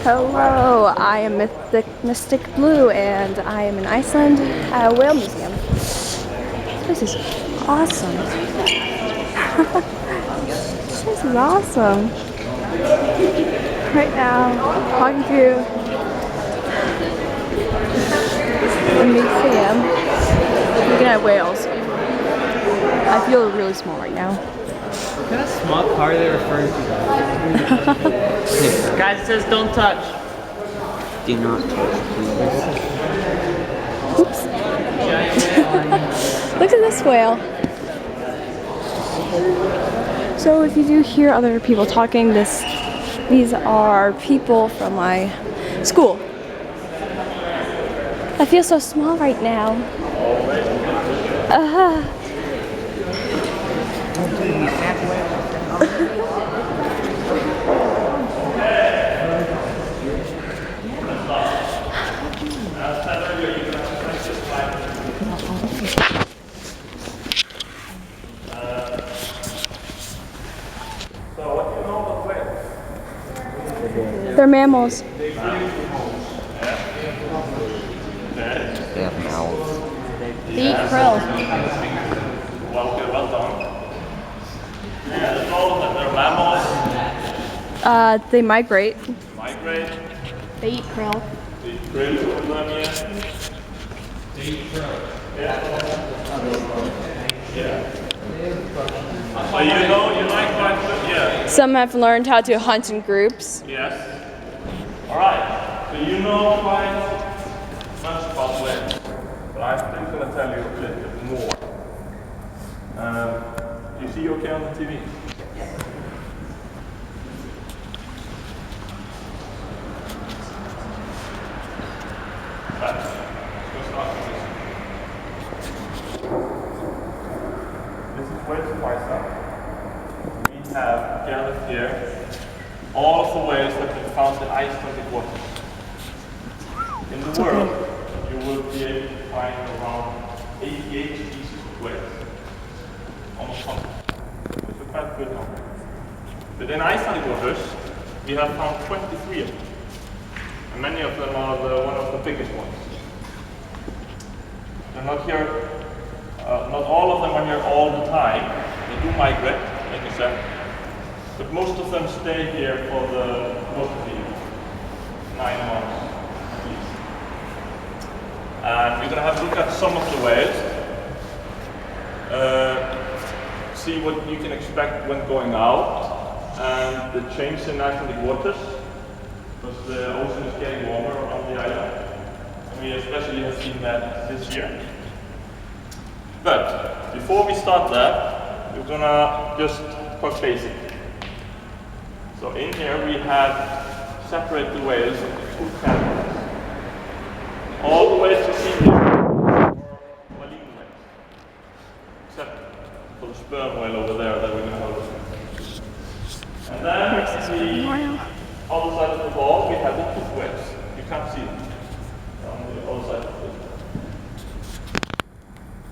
Hello, I am MysticBlue and I am in Iceland at a whale museum. This is awesome. This is awesome. Right now, walking through the museum, looking at whales. I feel really small right now. What kind of small car are they referring to? Guys, it says don't touch. Do not touch, please. Oops. Look at this whale. So if you do hear other people talking, these are people from my school. I feel so small right now. They're mammals. They have mouths. They eat krill. Well done. Yeah, that's all of them. They're mammals. They migrate. Migrate. They eat krill. They eat krill from them, yeah. They eat krill. Yeah. So you like quite good, yeah. Some have learned how to hunt in groups. Yes. Alright. So you know quite much about whales. But I'm still going to tell you a little bit more. You see okay on the TV? Yes. Right. Let's start with this. This is whales Iceland. We have gathered here all of the whales that have been found in Icelandic waters. In the world, you will be able to find around 88 species of whales. Almost 100. It's a quite good number. But in Icelandic waters, we have found 23 of them. And many of them are one of the biggest ones. They're not here, not all of them are here all the time. They do migrate, like I said. But most of them stay here for most of the year. 9 months at least. And we're going to have a look at some of the whales. See what you can expect when going out. And the change in Icelandic waters. Because the ocean is getting warmer around the island. And we especially have seen that this year. But before we start that, we're going to just talk basic. So in here we have separated the whales into 2 categories. All the whales you see here are baleen whales. Except for the sperm whale over there that we're going to have a look at. And then on the other side of the wall we have the tooth whales. You can't see them on the other side of the wall.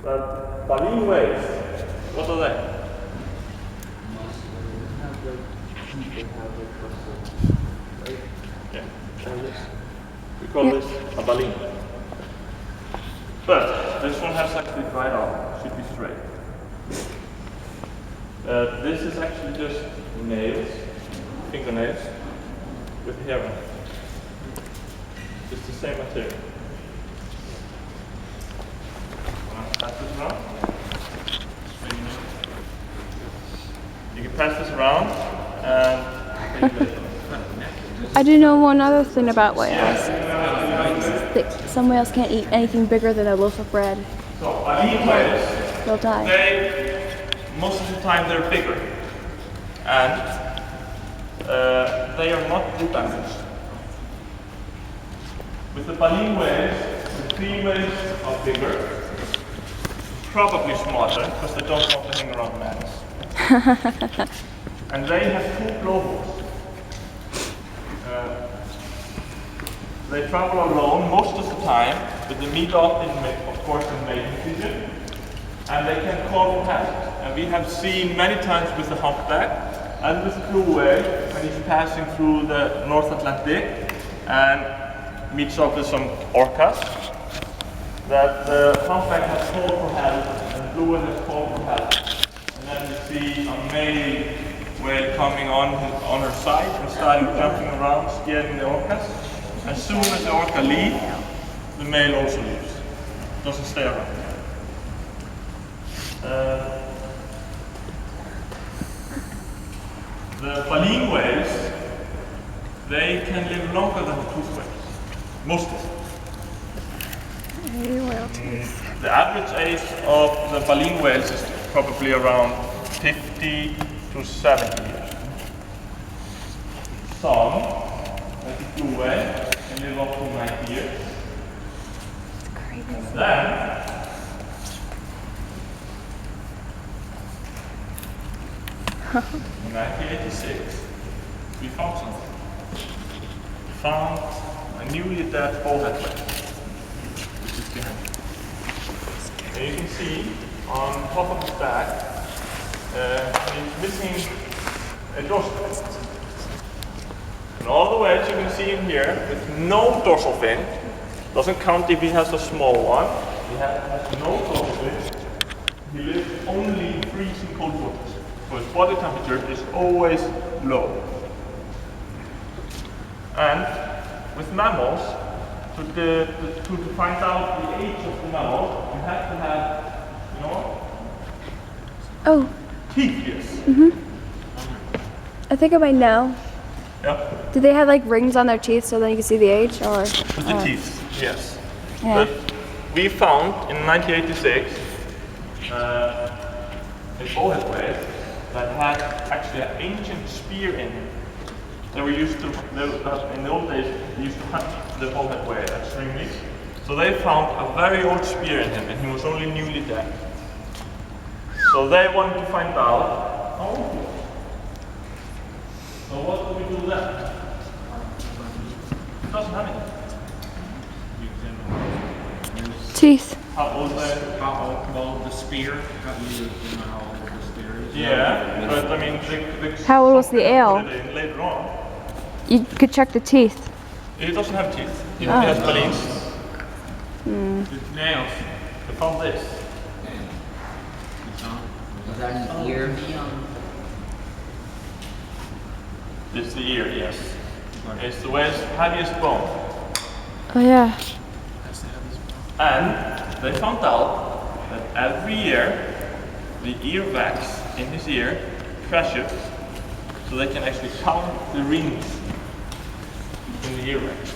But baleen whales, what are they? Yeah. We call this a baleen. But this one has actually dried out, should be straight. This is actually just nails, fingernails, with hair on it. It's the same material. Pass this around. You can pass this around and I do know one other thing about whales. Some whales can't eat anything bigger than a loaf of bread. So baleen whales, They'll die. most of the time they're bigger. And they are not damaged. With the baleen whales, the females are bigger. Probably smarter, because they don't want to hang around males. And they have 2 blowholes. They travel alone most of the time, but they meet up in, of course, in mating season. And they can call for help. And we have seen many times with the humpback and with the blue whale when he's passing through the North Atlantic, and meets up with some orcas. That the humpback has called for help and blue one has called for help. And then you see a male whale coming on her side and starting jumping around, scaring the orcas. As soon as the orca leaves, the male also leaves. Doesn't stay around. The baleen whales, they can live longer than the toothed whales. Most of them. The average age of the baleen whales is probably around 50 to 70 years. Some, like the blue whale, can live up to 90 years. And then, in 1986, we found something. We found a newly dead bowhead whale. And you can see on top of his back, he's missing a dorsal fin. And all the whales you can see in here with no dorsal fin, doesn't count if he has a small one, he has no dorsal fin, he lives only in freezing cold waters. So his body temperature is always low. And with mammals, to find out the age of the mammal, you have to have, you know what? Oh. Teeth, yes. I think I might know. Yeah. Do they have like rings on their teeth so then you can see the age, or? With the teeth, yes. Yeah. But we found in 1986 a bowhead whale that had actually an ancient spear in it. They were used to, in the old days, they used to hunt the bowhead whale extremely. So they found a very old spear in him, and he was only newly dead. So they wanted to find out how old he was. So what do we do then? It doesn't have any. Teeth. How old Well, the spear, how do you know how old the spear is? Yeah, but I mean, How old was the ale? put it in later on. You could check the teeth. It doesn't have teeth. It has baleens. The nails. They found this. Was that an ear? This is the ear, yes. It's the whale's heaviest bone. Oh yeah. And they found out that every year the ear wax in his ear crashes, so they can actually count the rings in the ear wax.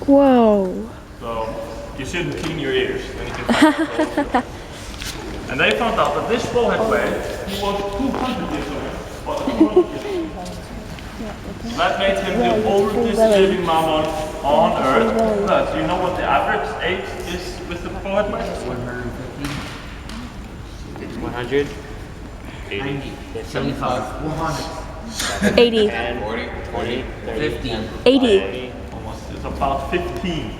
Whoa. So you shouldn't clean your ears, then you can find out. And they found out that this bowhead whale, he was 200 years old. But 200 years old. That made him the oldest living mammal on Earth. But do you know what the average age is with the bowhead whale? 150? 100? 80? 75? 100? 80. 40, 20, 30, 50? 80. Almost. It's about 15.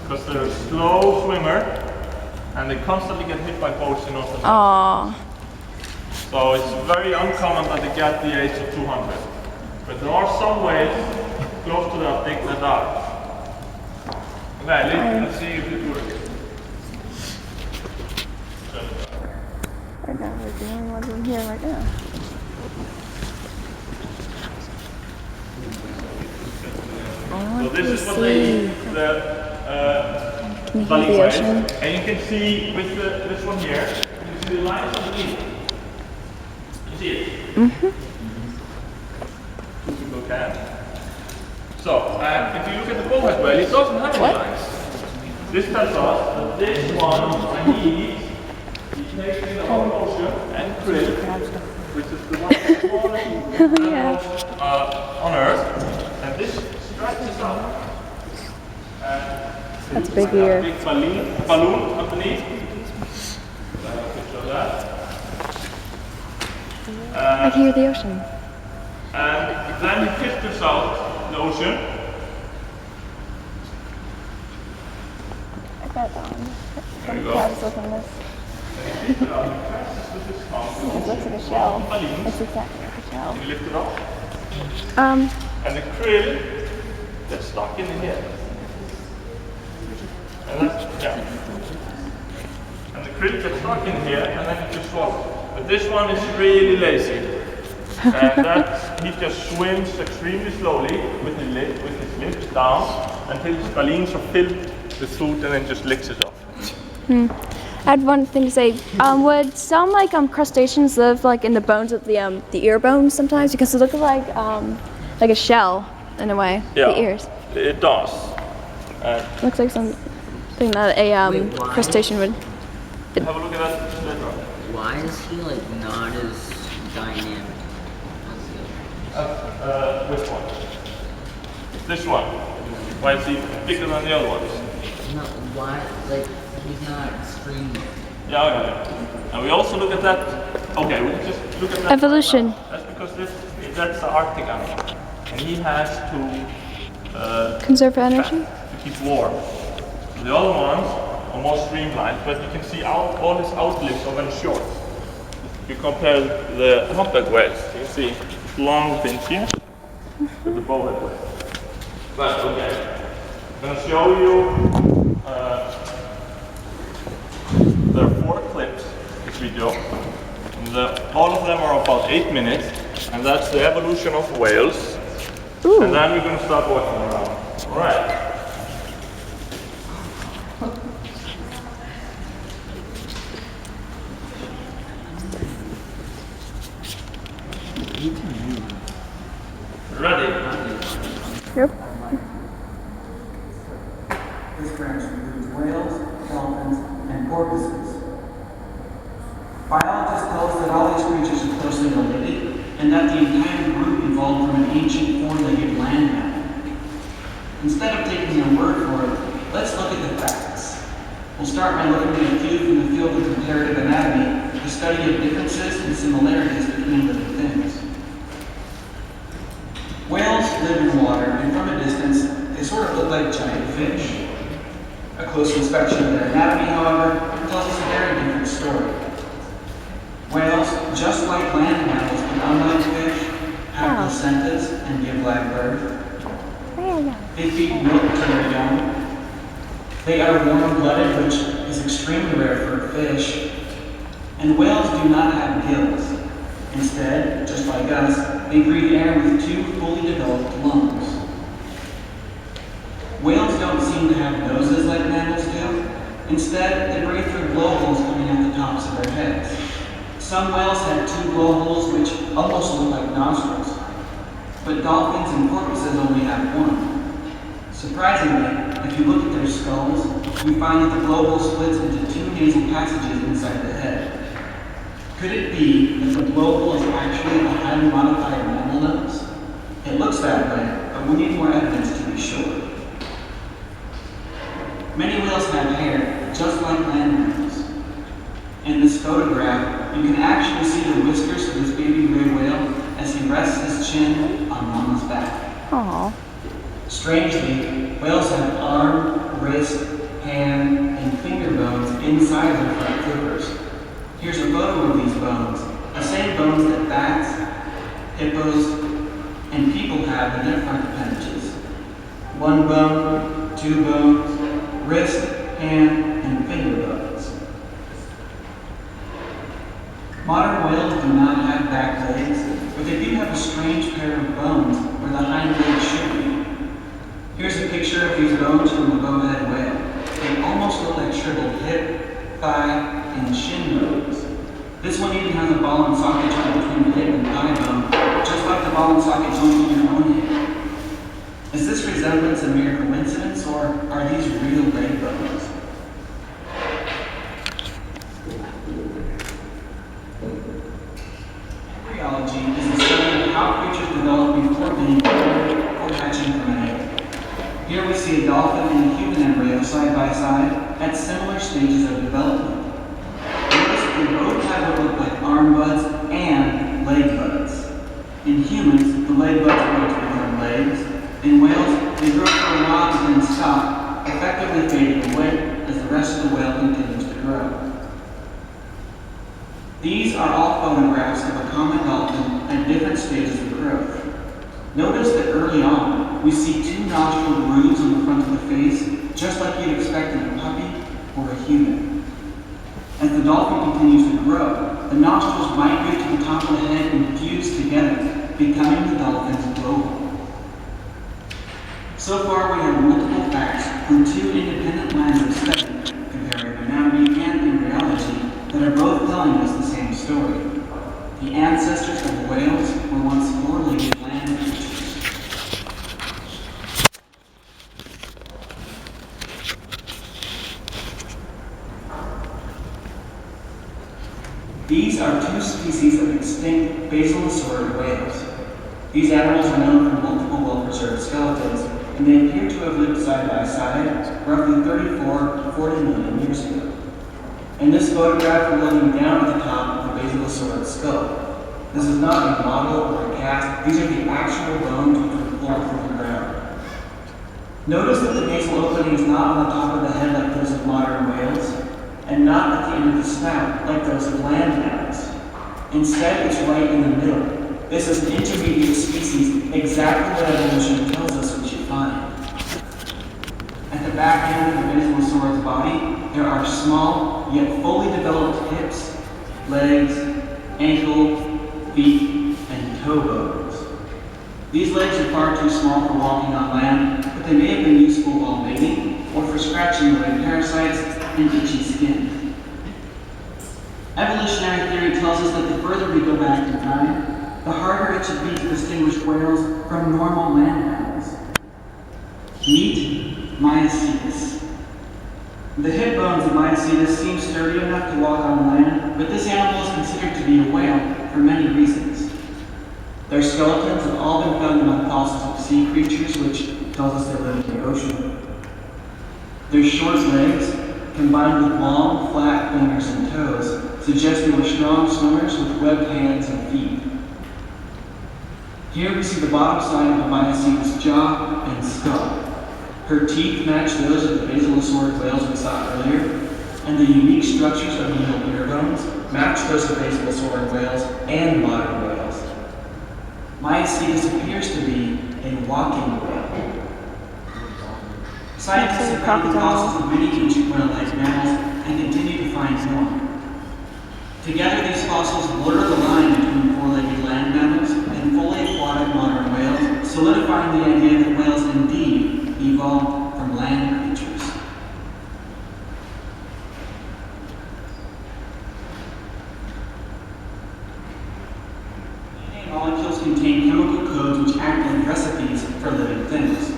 Because they're a slow swimmer and they constantly get hit by boats in North America. Aww. So it's very uncommon that they get the age of 200. But there are some whales close to the Arctic that are. Okay, let's see if it works. Right now, we're the only ones in here right now. So this is what they Can you hear baleen the whales. ocean? And you can see with this one here, you can see the lines underneath. You see it? Mm-hmm. Two people can. So, if you look at the bowhead whale, it doesn't have any lines. This tells us that this one needs, he's making the whole ocean and krill, which is the one of the smallest animals on Earth. And this stretches out. That's a big ear. Big balloon underneath. I have a picture of that. I can hear the ocean. And then he filters out the ocean. I got that one. There you go. Travis looking at this. Filters out, he presses with his tongue. It looks like a shell. Balloons. It's exactly like a shell. Can you lift it up? Um, And the krill get stuck in here. And that's, yeah. And the krill gets stuck in here and then it just swallows. But this one is really lazy. And that he just swims extremely slowly with his lips down until his baleen are filled with food and then just licks it off. I had one thing to say. Would some like crustaceans live like in the bones of the ear bones sometimes, because it looks like a shell in a way. Yeah, the ears. It does. Looks like something that a crustacean would. Have a look at that just later on. Why is he like not as dynamic? Which one? This one. Why is he bigger than the other ones? No, why? Like he's not extremely. Yeah, okay. And we also look at that. Okay, we just look at that. Evolution. That's because that's the Arctic animal, and he has to Conserve energy. to keep warm. The other ones are more streamlined, but you can see all his outlips are very short. If you compare the humpback whales, you can see long fins here with the bowhead whale. But okay, I'm going to show you. There are 4 clips in this video. And all of them are about 8 minutes, and that's the evolution of whales. Ooh. And then we're going to start walking around. All right. Ready? Yep. This branch includes whales, dolphins, and porpoises. Biologists tell us that all these creatures are closely related, and that the entire group evolved from an ancient four-legged land mammal. Instead of taking their word for it, let's look at the facts. We'll start by looking at a few from the field of comparative anatomy, the study of differences and similarities between living things. Whales live in water, and from a distance, they sort of look like giant fish. A close inspection of their anatomy, however, tells us a very different story. Whales, just like land mammals, but unlike fish, have placentas and give live birth. They feed milk to their young. They are warm-blooded, which is extremely rare for a fish. And whales do not have gills. Instead, just like us, they breathe air with 2 fully developed lungs. Whales don't seem to have noses like mammals do. Instead, they breathe through blowholes coming out the tops of their heads. Some whales have 2 blowholes which almost look like nostrils. But dolphins and porpoises only have 1. Surprisingly, if you look at their skulls, you find that the blowhole splits into 2 nasal passages inside the head. Could it be that the blowhole is actually a highly modified mammal nose? It looks that way, but we need more evidence to be sure. Many whales have hair, just like land mammals. In this photograph, you can actually see the whiskers of this baby gray whale as he rests his chin on mama's back. Aww. Strangely, whales have arm, wrist, hand, and finger bones inside their front flippers. Here's a photo of these bones, the same bones that bats, hippos, and people have in their front appendages. 1 bone, 2 bones, wrist, hand, and finger bones. Modern whales do not have back legs, but they do have a strange pair of bones where the hind legs should be. Here's a picture of these bones from the bowhead whale. They almost look like shriveled hip, thigh, and shin bones. This one even has a ball and socket joint between the hip and thigh bone, just like the ball and socket joint in your own hip. Is this resemblance a mere coincidence, or are these real leg bones? Embryology is the study of how creatures develop before being born or hatching from an egg. Here we see a dolphin and a human embryo side by side at similar stages of development. Notice they both have what look like arm buds and leg buds. In humans, the leg buds grow to become legs. In whales, they grow for a while and then stop, effectively fading away as the rest of the whale continues to grow. These are all photographs of a common dolphin at different stages of growth. Notice that early on, we see two nostril grooves on the front of the face, just like you'd expect in a puppy or a human. As the dolphin continues to grow, the nostrils migrate to the top of the head and fuse together, becoming the dolphin's blowhole. So far, we have multiple facts from two independent lines of study, comparative anatomy and embryology, that are both telling us the same story. The ancestors of whales were once four-legged land creatures. These are two species of extinct basilosaurid whales. These animals are known from multiple well-preserved skeletons, and they appear to have lived side by side roughly 34 to 40 million years ago. In this photograph, we're looking down at the top of the basilosaurid skull. This is not a model or a cast. These are the actual bones which were pulled from the ground. Notice that the basal opening is not on the top of the head like those of modern whales, and not at the end of the snout like those of land mammals. Instead, it's right in the middle. This is an intermediate species, exactly what evolution tells us we should find. At the back end of the basilosaurid's body, there are small, yet fully developed hips, legs, ankle, feet, and toe bones. These legs are far too small for walking on land, but they may have been useful while mating or for scratching away parasites and itchy skin. Evolutionary theory tells us that the further we go back in time, the harder it should be to distinguish whales from normal land mammals. Meet Myocetus. The hip bones of Myocetus seem sturdy enough to walk on land, but this animal is considered to be a whale for many reasons. Their skeletons have all been found among fossils of sea creatures, which tells us they live in the ocean. Their short legs, combined with long, flat fingers and toes, suggest they were strong swimmers with webbed hands and feet. Here we see the bottom side of the Myocetus jaw and skull. Her teeth match those of the basilosaurid whales we saw earlier, and the unique structures of the ear bones match those of basilosaurid whales and modern whales. Myocetus appears to be a walking whale. Scientists have found fossils of many ancient whale-like mammals and continue to find more. Together, these fossils blur the line between four-legged land mammals and fully aquatic modern whales, solidifying the idea that whales indeed evolved from land creatures. DNA molecules contain chemical codes which act like recipes for living things.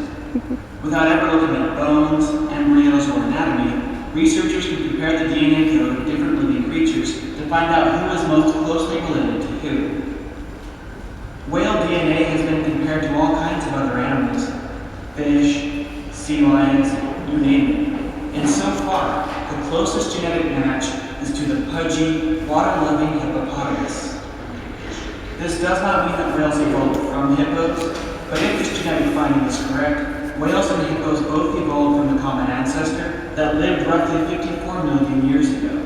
Without ever looking at bones, embryos, or anatomy, researchers can compare the DNA code of different living creatures to find out who is most closely related to who. Whale DNA has been compared to all kinds of other animals, fish, sea lions, you name it. And so far, the closest genetic match is to the pudgy, water-loving hippopotamus. This does not mean that whales evolved from hippos, but if this genetic finding is correct, whales and hippos both evolved from the common ancestor that lived roughly 54 million years ago.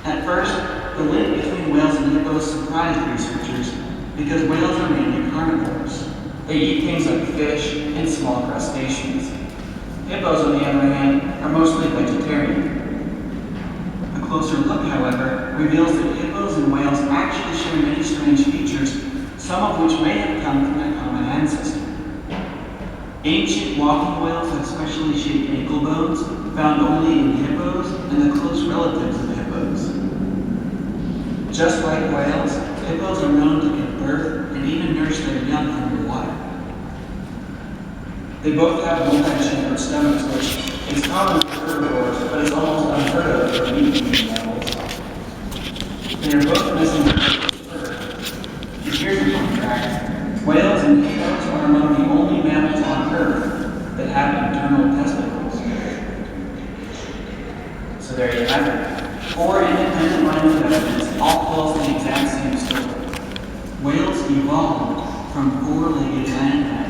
At first, the link between whales and hippos surprised researchers because whales are mainly carnivores. They eat things like fish and small crustaceans. Hippos, on the other hand, are mostly vegetarian. A closer look, however, reveals that hippos and whales actually share many strange features, some of which may have come from their common ancestor. Ancient walking whales have specially shaped ankle bones found only in hippos and the close relatives of hippos. Just like whales, hippos are known to give birth and even nurse their young underwater. They both have multi-chambered stomachs, which is common for herbivores, but is almost unheard of for meat-eating mammals. They are both missing fur. And here's a fun fact: whales and hippos are among the only mammals on Earth that have internal testicles. So there you have it. 4 independent lines of evidence all tell us the exact same story. Whales evolved from four-legged land mammals.